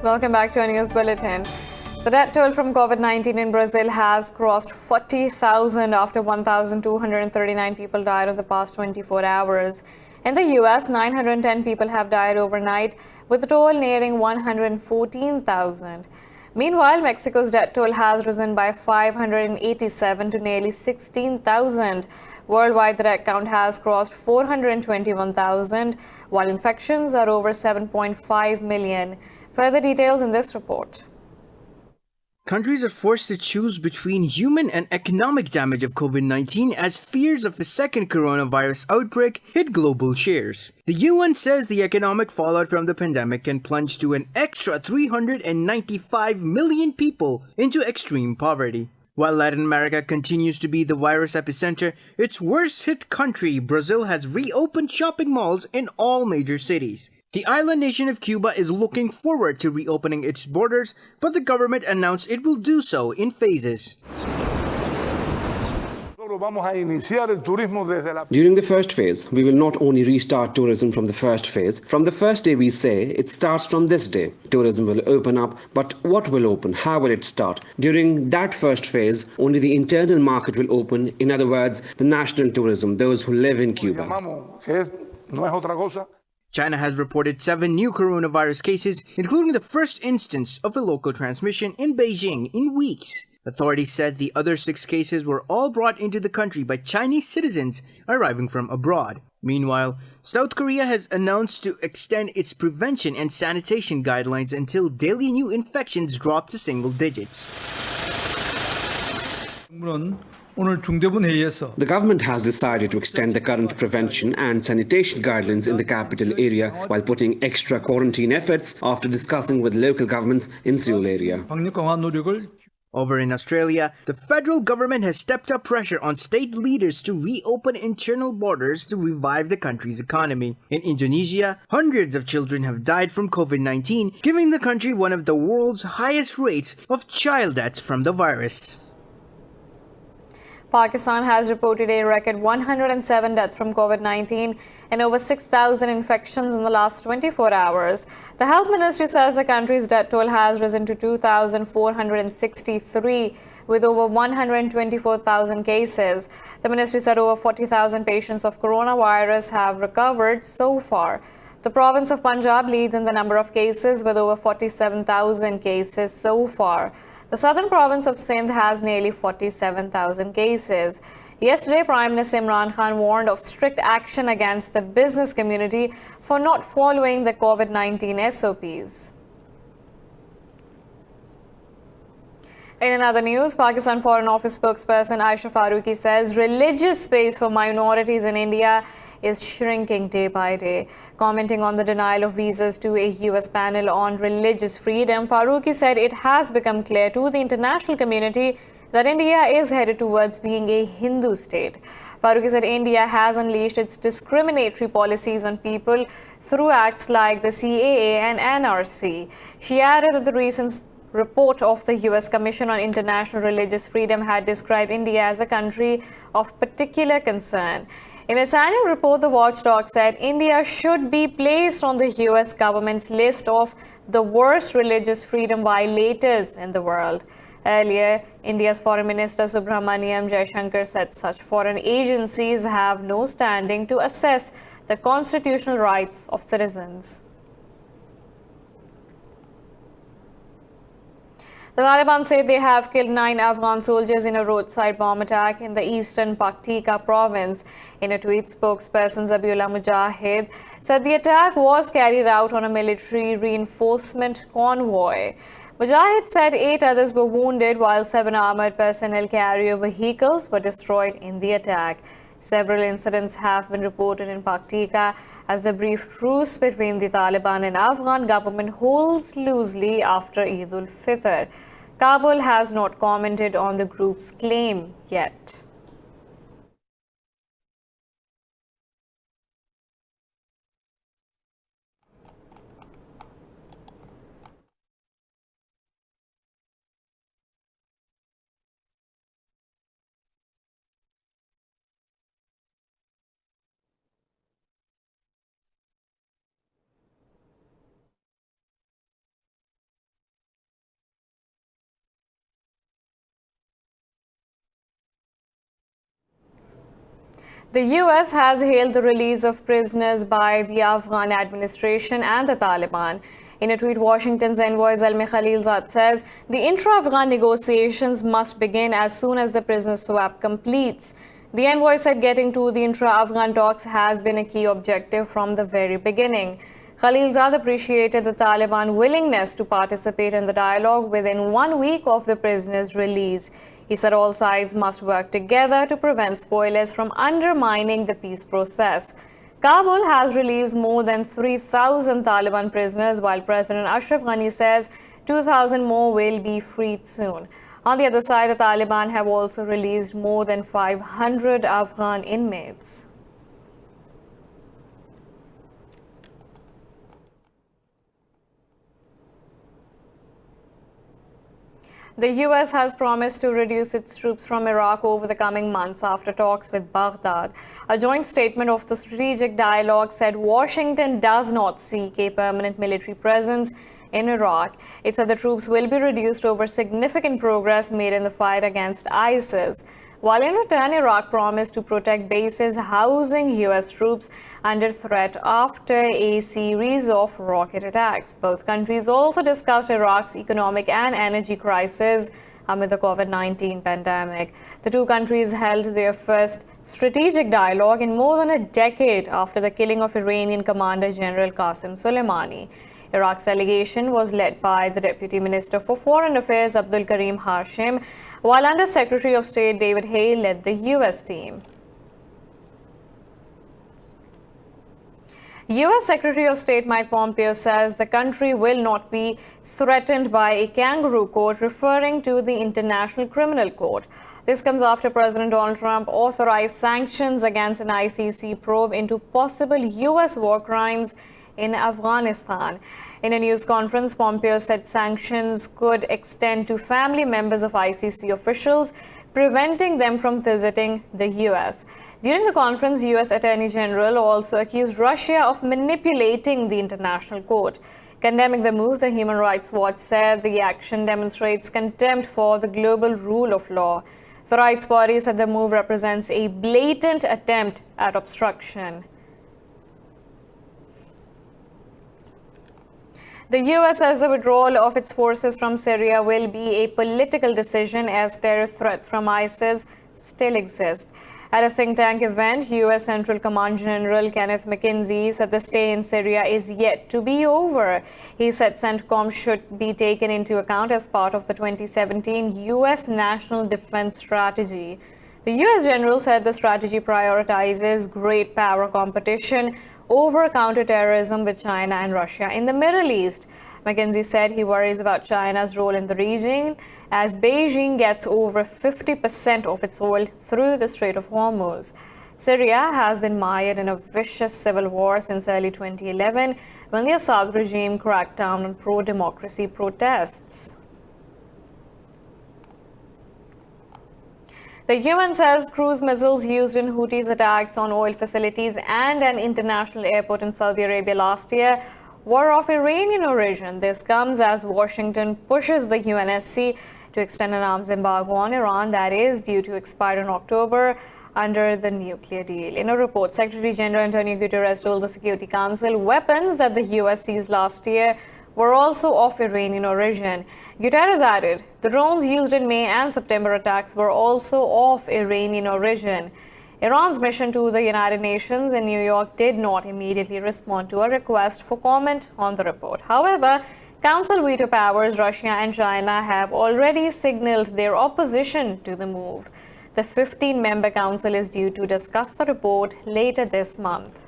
Welcome back to our news bulletin. The death toll from COVID-19 in Brazil has crossed 40,000 after 1,239 people died in the past 24 hours. In the US, 910 people have died overnight, with the toll nearing 114,000. Meanwhile, Mexico's death toll has risen by 587 to nearly 16,000. Worldwide, the death count has crossed 421,000, while infections are over 7.5 million. Further details in this report. Countries are forced to choose between human and economic damage of COVID-19 as fears of a second coronavirus outbreak hit global shares. The UN says the economic fallout from the pandemic can plunge to an extra 395 million people into extreme poverty. While Latin America continues to be the virus epicenter, its worst-hit country, Brazil, has reopened shopping malls in all major cities. The island nation of Cuba is looking forward to reopening its borders, but the government announced it will do so in phases. During the first phase, we will not only restart tourism from the first phase. From the first day we say, it starts from this day. Tourism will open up, but what will open? How will it start? During that first phase, only the internal market will open. In other words, the national tourism, those who live in Cuba. China has reported 7 new coronavirus cases, including the first instance of a local transmission in Beijing in weeks. Authorities said the other 6 cases were all brought into the country by Chinese citizens arriving from abroad. Meanwhile, South Korea has announced to extend its prevention and sanitation guidelines until daily new infections drop to single digits. The government has decided to extend the current prevention and sanitation guidelines in the capital area while putting extra quarantine efforts after discussing with local governments in Seoul area. Over in Australia, the federal government has stepped up pressure on state leaders to reopen internal borders to revive the country's economy. In Indonesia, hundreds of children have died from COVID-19, giving the country one of the world's highest rates of child deaths from the virus. Pakistan has reported a record 107 deaths from COVID-19 and over 6,000 infections in the last 24 hours. The health ministry says the country's death toll has risen to 2,463 with over 124,000 cases. The ministry said over 40,000 patients of coronavirus have recovered so far. The province of Punjab leads in the number of cases with over 47,000 cases so far. The southern province of Sindh has nearly 47,000 cases. Yesterday, Prime Minister Imran Khan warned of strict action against the business community for not following the COVID-19 SOPs. In another news, Pakistan Foreign Office spokesperson Aisha Farooqi says religious space for minorities in India is shrinking day by day. Commenting on the denial of visas to a US panel on religious freedom, Farooqi said it has become clear to the international community that India is headed towards being a Hindu state. Farooqi said India has unleashed its discriminatory policies on people through acts like the CAA and NRC. She added that the recent report of the US Commission on International Religious Freedom had described India as a country of particular concern. In its annual report, the watchdog said India should be placed on the US government's list of the worst religious freedom violators in the world. Earlier, India's Foreign Minister Subramaniam Jaishankar said such foreign agencies have no standing to assess the constitutional rights of citizens. The Taliban say they have killed 9 Afghan soldiers in a roadside bomb attack in the eastern Paktika province. In a tweet, spokesperson Zabiullah Mujahid said the attack was carried out on a military reinforcement convoy. Mujahid said 8 others were wounded while 7 armored personnel carrier vehicles were destroyed in the attack. Several incidents have been reported in Paktika as the brief truce between the Taliban and Afghan government holds loosely after Eid ul-Fitr. Kabul has not commented on the group's claim yet. The US has hailed the release of prisoners by the Afghan administration and the Taliban. In a tweet, Washington's envoy Zalmay Khalilzad says the intra-Afghan negotiations must begin as soon as the prisoner swap completes. The envoy said getting to the intra-Afghan talks has been a key objective from the very beginning. Khalilzad appreciated the Taliban willingness to participate in the dialogue within 1 week of the prisoners' release. He said all sides must work together to prevent spoilers from undermining the peace process. Kabul has released more than 3,000 Taliban prisoners, while President Ashraf Ghani says 2,000 more will be freed soon. On the other side, the Taliban have also released more than 500 Afghan inmates. The US has promised to reduce its troops from Iraq over the coming months after talks with Baghdad. A joint statement of the strategic dialogue said Washington does not seek a permanent military presence in Iraq. It said the troops will be reduced over significant progress made in the fight against ISIS. While in return, Iraq promised to protect bases housing US troops under threat after a series of rocket attacks. Both countries also discussed Iraq's economic and energy crisis amid the COVID-19 pandemic. The two countries held their first strategic dialogue in more than a decade after the killing of Iranian Commander General Qasem Soleimani. Iraq's delegation was led by the Deputy Minister for Foreign Affairs Abdul Karim Hashim, while Under Secretary of State David Hay led the US team. US Secretary of State Mike Pompeo says the country will not be threatened by a kangaroo court, referring to the International Criminal Court. This comes after President Donald Trump authorized sanctions against an ICC probe into possible US war crimes in Afghanistan. In a news conference, Pompeo said sanctions could extend to family members of ICC officials, preventing them from visiting the US. During the conference, US Attorney General also accused Russia of manipulating the International Court. Condemning the move, the Human Rights Watch said the action demonstrates contempt for the global rule of law. The rights party said the move represents a blatant attempt at obstruction. The US says the withdrawal of its forces from Syria will be a political decision as terror threats from ISIS still exist. At a think tank event, US Central Command General Kenneth McKenzie said the stay in Syria is yet to be over. He said CENTCOM should be taken into account as part of the 2017 US National Defense Strategy. The US general said the strategy prioritizes great power competition over counterterrorism with China and Russia in the Middle East. McKenzie said he worries about China's role in the region as Beijing gets over 50% of its oil through the Strait of Hormuz. Syria has been mired in a vicious civil war since early 2011 when the Assad regime cracked down on pro-democracy protests. The UN says cruise missiles used in Houthis' attacks on oil facilities and an international airport in Saudi Arabia last year were of Iranian origin. This comes as Washington pushes the UNSC to extend an arms embargo on Iran that is due to expire in October under the nuclear deal. In a report, Secretary General Antonio Guterres told the Security Council weapons that the US seized last year were also of Iranian origin. Guterres added, the drones used in May and September attacks were also of Iranian origin. Iran's mission to the United Nations in New York did not immediately respond to a request for comment on the report. However, Council veto powers Russia and China have already signaled their opposition to the move. The 15-member council is due to discuss the report later this month.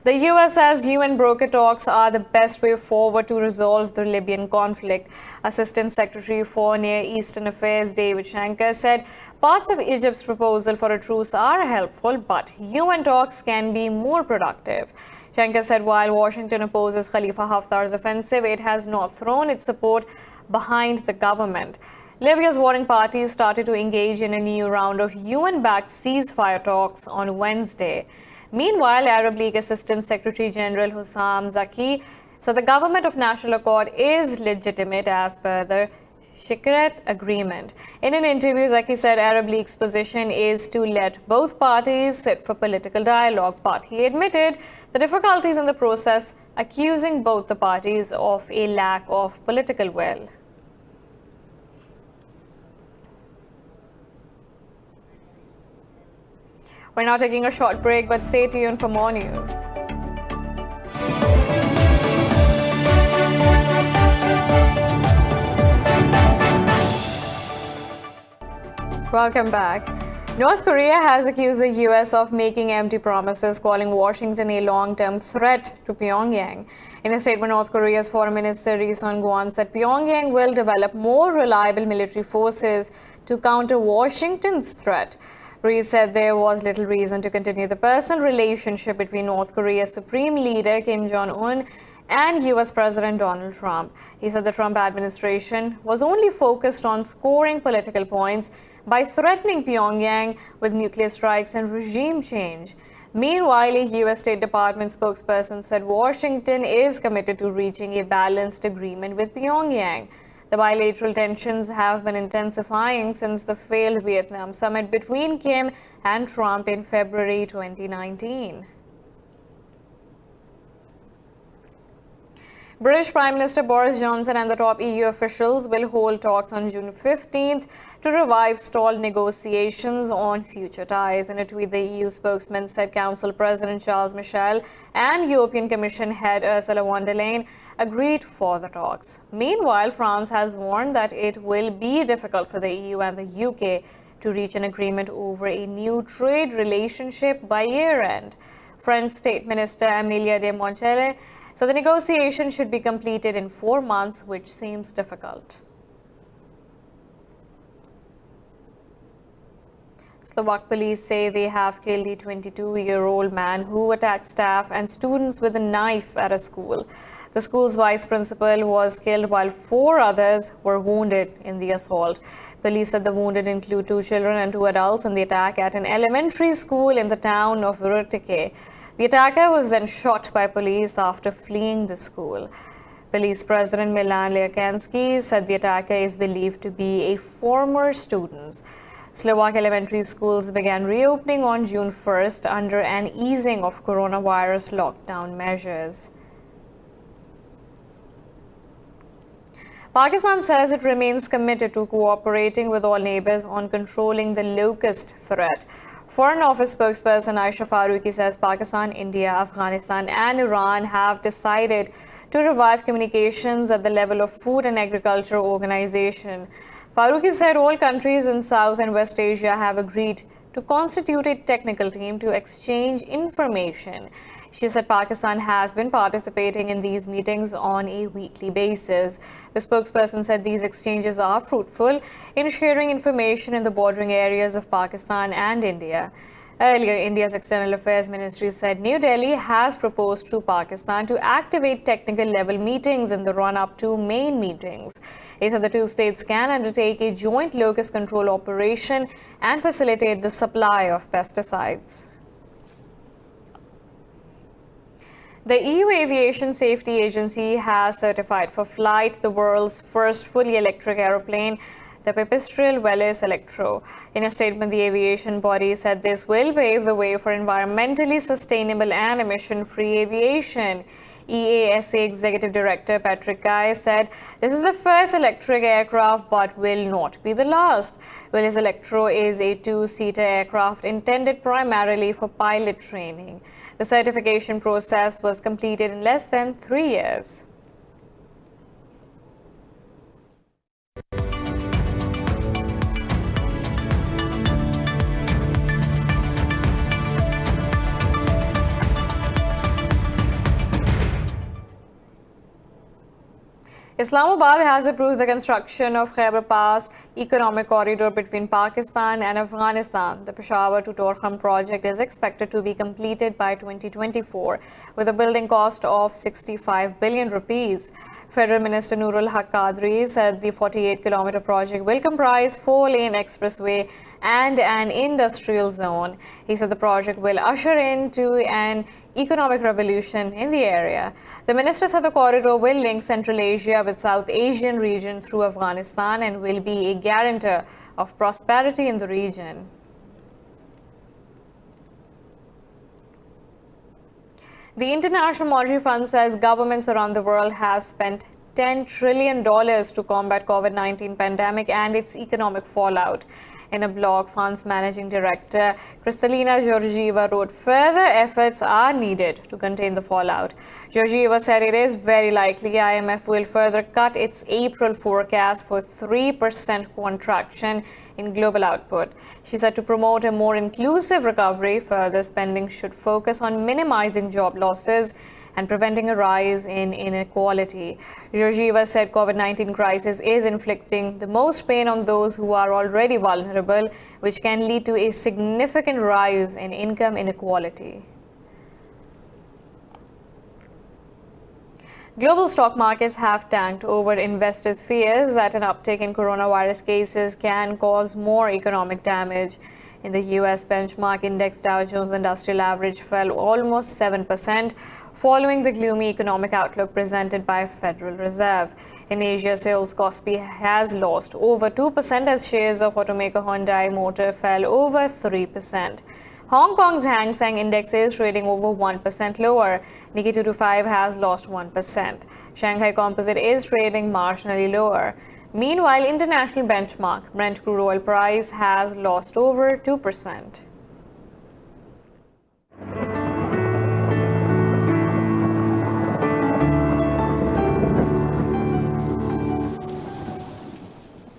The US says UN broker talks are the best way forward to resolve the Libyan conflict. Assistant Secretary for Near Eastern Affairs David Shanker said parts of Egypt's proposal for a truce are helpful, but UN talks can be more productive. Shanker said while Washington opposes Khalifa Haftar's offensive, it has not thrown its support behind the government. Libya's warring parties started to engage in a new round of UN-backed ceasefire talks on Wednesday. Meanwhile, Arab League Assistant Secretary General Hussam Zaki said the government of national accord is legitimate as per the secret agreement. In an interview, Zaki said Arab League's position is to let both parties sit for political dialogue, but he admitted the difficulties in the process, accusing both the parties of a lack of political will. We're now taking a short break, but stay tuned for more news. Welcome back. North Korea has accused the US of making empty promises, calling Washington a long-term threat to Pyongyang. In a statement, North Korea's Foreign Minister Ri Son-gwon said Pyongyang will develop more reliable military forces to counter Washington's threat. Ri said there was little reason to continue the personal relationship between North Korea's Supreme Leader Kim Jong-un and US President Donald Trump. He said the Trump administration was only focused on scoring political points by threatening Pyongyang with nuclear strikes and regime change. Meanwhile, a US State Department spokesperson said Washington is committed to reaching a balanced agreement with Pyongyang. The bilateral tensions have been intensifying since the failed Vietnam summit between Kim and Trump in February 2019. British Prime Minister Boris Johnson and the top EU officials will hold talks on June 15th to revive stalled negotiations on future ties. In a tweet, the EU spokesman said Council President Charles Michel and European Commission head Ursula von der Leyen agreed for the talks. Meanwhile, France has warned that it will be difficult for the EU and the UK to reach an agreement over a new trade relationship by year-end. French State Minister Amélie de Montchalin so the negotiation should be completed in 4 months, which seems difficult. Slovak police say they have killed a 22-year-old man who attacked staff and students with a knife at a school. The school's vice principal was killed while 4 others were wounded in the assault. Police said the wounded include 2 children and 2 adults in the attack at an elementary school in the town of Rutike. The attacker was then shot by police after fleeing the school. Police President Milan Liakansky said the attacker is believed to be a former student. Slovak elementary schools began reopening on June 1st under an easing of coronavirus lockdown measures. Pakistan says it remains committed to cooperating with all neighbors on controlling the Locust threat. Foreign Office spokesperson Aisha Faruqi says Pakistan, India, Afghanistan and Iran have decided to revive communications at the level of Food and Agriculture Organization. Faruqi said all countries in South and West Asia have agreed to constitute a technical team to exchange information. She said Pakistan has been participating in these meetings on a weekly basis. The spokesperson said these exchanges are fruitful in sharing information in the bordering areas of Pakistan and India. Earlier, India's External Affairs Ministry said New Delhi has proposed to Pakistan to activate technical level meetings in the run-up to main meetings. It said the 2 states can undertake a joint locust control operation and facilitate the supply of pesticides. The EU Aviation Safety Agency has certified for flight the world's first fully electric aeroplane, the Pipistrel Velis Electro. In a statement, the aviation body said this will pave the way for environmentally sustainable and emission-free aviation. EASA Executive Director Patrick Guy said this is the first electric aircraft but will not be the last. Velis Electro is a 2-seater aircraft intended primarily for pilot training. The certification process was completed in less than 3 years. Islamabad has approved the construction of Khyber Pass economic corridor between Pakistan and Afghanistan. The Peshawar to Torkham project is expected to be completed by 2024 with a building cost of 65 billion rupees. Federal Minister Nurul Haq Qadri said the 48-kilometer project will comprise 4-lane expressway and an industrial zone. He said the project will usher into an economic revolution in the area. The minister said the corridor will link Central Asia with South Asian region through Afghanistan and will be a guarantor of prosperity in the region. The International Monetary Fund says governments around the world have spent $10 trillion to combat COVID-19 pandemic and its economic fallout. In a blog, Fund's managing director Kristalina Georgieva wrote, further efforts are needed to contain the fallout. Georgieva said it is very likely IMF will further cut its April forecast for 3% contraction in global output. She said to promote a more inclusive recovery, further spending should focus on minimizing job losses and preventing a rise in inequality. Georgieva said COVID-19 crisis is inflicting the most pain on those who are already vulnerable, which can lead to a significant rise in income inequality. Global stock markets have tanked over investors' fears that an uptick in coronavirus cases can cause more economic damage. In the U.S. benchmark index, Dow Jones Industrial Average fell almost 7%, following the gloomy economic outlook presented by Federal Reserve. In Asia, Seoul's Kospi has lost over 2% as shares of automaker Hyundai Motor fell over 3%. Hong Kong's Hang Seng Index is trading over 1% lower. Nikkei 225 has lost 1%. Shanghai Composite is trading marginally lower. Meanwhile, international benchmark Brent crude oil price has lost over 2%.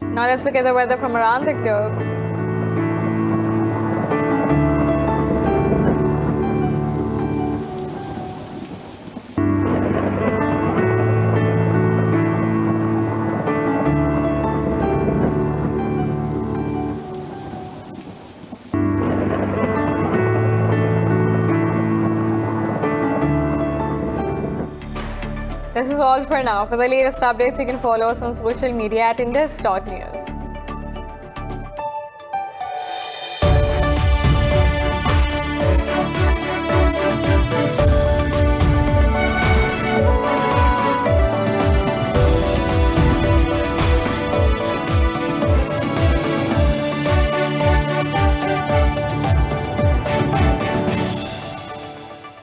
Now let's look at the weather from around the globe. This is all for now. For the latest updates, you can follow us on social media at indus.news.